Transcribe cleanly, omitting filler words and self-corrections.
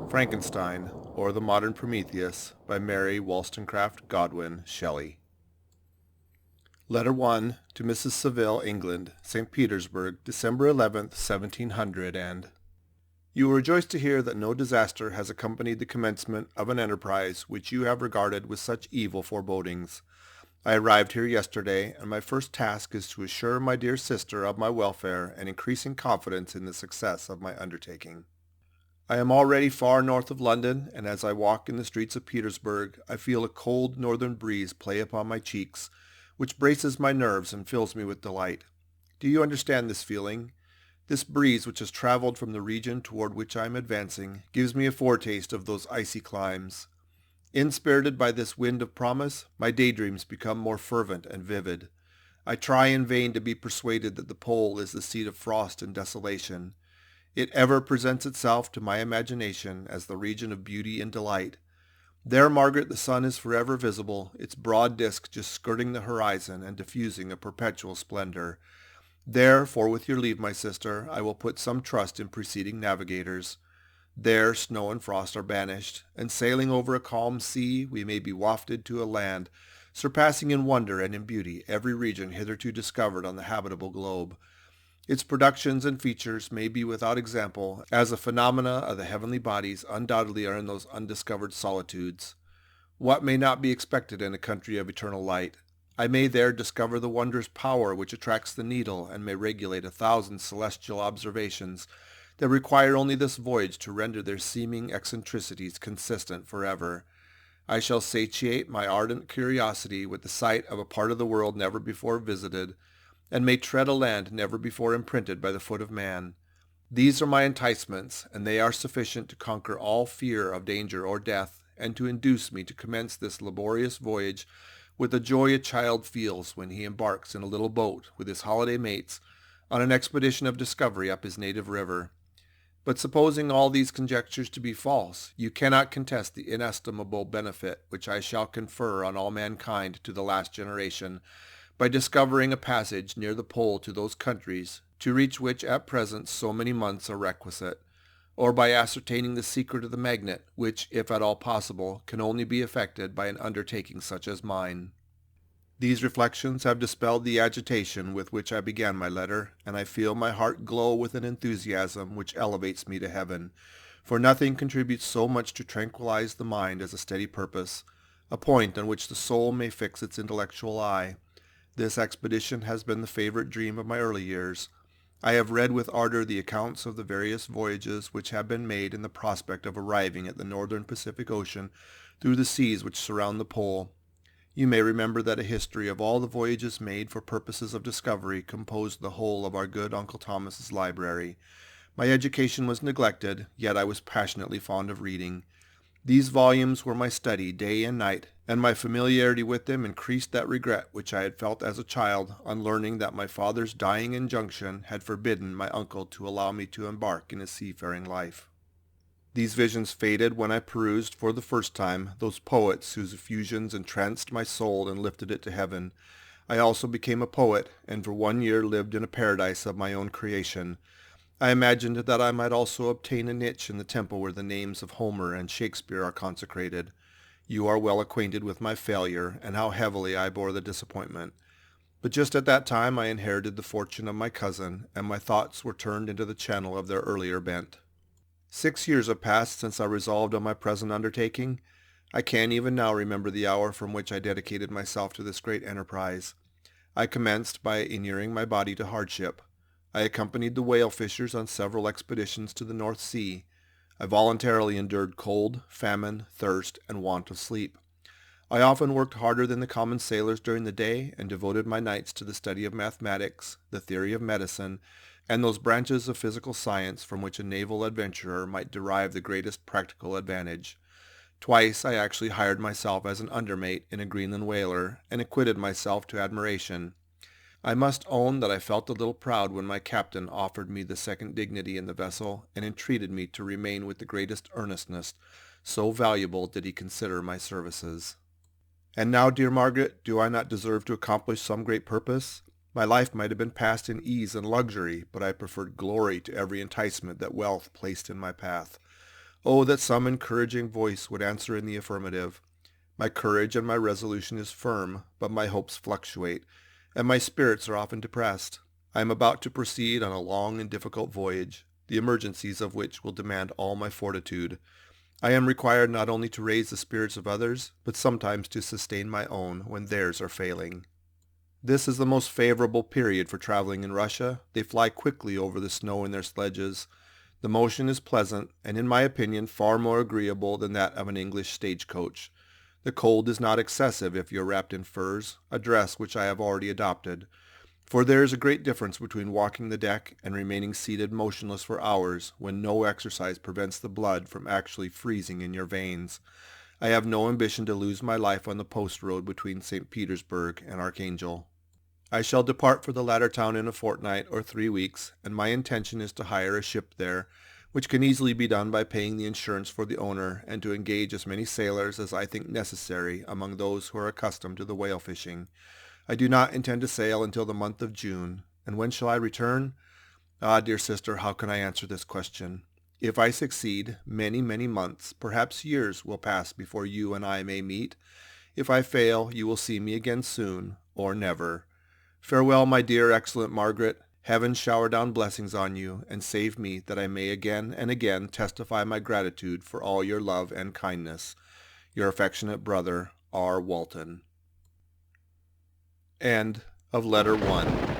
Frankenstein, or the Modern Prometheus, by Mary Wollstonecraft Godwin Shelley. Letter 1 to Mrs. Saville, England, St. Petersburg, December 11th, 1700, and You will rejoice to hear that no disaster has accompanied the commencement of an enterprise which you have regarded with such evil forebodings. I arrived here yesterday, and my first task is to assure my dear sister of my welfare and increasing confidence in the success of my undertaking. I am already far north of London, and as I walk in the streets of Petersburg, I feel a cold northern breeze play upon my cheeks, which braces my nerves and fills me with delight. Do you understand this feeling? This breeze, which has traveled from the region toward which I am advancing, gives me a foretaste of those icy climes. Inspirited by this wind of promise, my daydreams become more fervent and vivid. I try in vain to be persuaded that the pole is the seat of frost and desolation. It ever presents itself to my imagination as the region of beauty and delight. There, Margaret, the sun is forever visible, its broad disk just skirting the horizon and diffusing a perpetual splendor. There, for with your leave, my sister, I will put some trust in preceding navigators. There snow and frost are banished, and sailing over a calm sea, we may be wafted to a land, surpassing in wonder and in beauty every region hitherto discovered on the habitable globe. Its productions and features may be without example, as the phenomena of the heavenly bodies undoubtedly are in those undiscovered solitudes. What may not be expected in a country of eternal light? I may there discover the wondrous power which attracts the needle, and may regulate 1,000 celestial observations that require only this voyage to render their seeming eccentricities consistent forever. I shall satiate my ardent curiosity with the sight of a part of the world never before visited, and may tread a land never before imprinted by the foot of man. These are my enticements, and they are sufficient to conquer all fear of danger or death, and to induce me to commence this laborious voyage with the joy a child feels when he embarks in a little boat with his holiday mates on an expedition of discovery up his native river. But supposing all these conjectures to be false, you cannot contest the inestimable benefit which I shall confer on all mankind to the last generation, by discovering a passage near the pole to those countries, to reach which at present so many months are requisite, or by ascertaining the secret of the magnet, which, if at all possible, can only be effected by an undertaking such as mine. These reflections have dispelled the agitation with which I began my letter, and I feel my heart glow with an enthusiasm which elevates me to heaven, for nothing contributes so much to tranquilize the mind as a steady purpose, a point on which the soul may fix its intellectual eye. This expedition has been the favorite dream of my early years. I have read with ardor the accounts of the various voyages which have been made in the prospect of arriving at the northern Pacific Ocean through the seas which surround the pole. You may remember that a history of all the voyages made for purposes of discovery composed the whole of our good Uncle Thomas's library. My education was neglected, yet I was passionately fond of reading. These volumes were my study day and night, and my familiarity with them increased that regret which I had felt as a child on learning that my father's dying injunction had forbidden my uncle to allow me to embark in a seafaring life. These visions faded when I perused for the first time those poets whose effusions entranced my soul and lifted it to heaven. I also became a poet, and for 1 year lived in a paradise of my own creation. I imagined that I might also obtain a niche in the temple where the names of Homer and Shakespeare are consecrated. You are well acquainted with my failure, and how heavily I bore the disappointment. But just at that time I inherited the fortune of my cousin, and my thoughts were turned into the channel of their earlier bent. 6 years have passed since I resolved on my present undertaking. I can even now remember the hour from which I dedicated myself to this great enterprise. I commenced by inuring my body to hardship. I accompanied the whale fishers on several expeditions to the North Sea. I voluntarily endured cold, famine, thirst, and want of sleep. I often worked harder than the common sailors during the day, and devoted my nights to the study of mathematics, the theory of medicine, and those branches of physical science from which a naval adventurer might derive the greatest practical advantage. Twice I actually hired myself as an undermate in a Greenland whaler, and acquitted myself to admiration. I must own that I felt a little proud when my captain offered me the second dignity in the vessel, and entreated me to remain with the greatest earnestness, so valuable did he consider my services. And now, dear Margaret, do I not deserve to accomplish some great purpose? My life might have been passed in ease and luxury, but I preferred glory to every enticement that wealth placed in my path. Oh, that some encouraging voice would answer in the affirmative. My courage and my resolution is firm, but my hopes fluctuate, and my spirits are often depressed. I am about to proceed on a long and difficult voyage, the emergencies of which will demand all my fortitude. I am required not only to raise the spirits of others, but sometimes to sustain my own when theirs are failing. This is the most favorable period for traveling in Russia. They fly quickly over the snow in their sledges. The motion is pleasant, and in my opinion far more agreeable than that of an English stagecoach. The cold is not excessive if you are wrapped in furs, a dress which I have already adopted. For there is a great difference between walking the deck and remaining seated motionless for hours when no exercise prevents the blood from actually freezing in your veins. I have no ambition to lose my life on the post road between St. Petersburg and Archangel. I shall depart for the latter town in a fortnight or 3 weeks, and my intention is to hire a ship there, which can easily be done by paying the insurance for the owner, and to engage as many sailors as I think necessary among those who are accustomed to the whale fishing. I do not intend to sail until the month of June. And when shall I return? Ah, dear sister, how can I answer this question? If I succeed, many, many months, perhaps years, will pass before you and I may meet. If I fail, you will see me again soon, or never. Farewell, my dear, excellent Margaret. Heaven shower down blessings on you, and save me that I may again and again testify my gratitude for all your love and kindness. Your affectionate brother, R. Walton. End of Letter 1.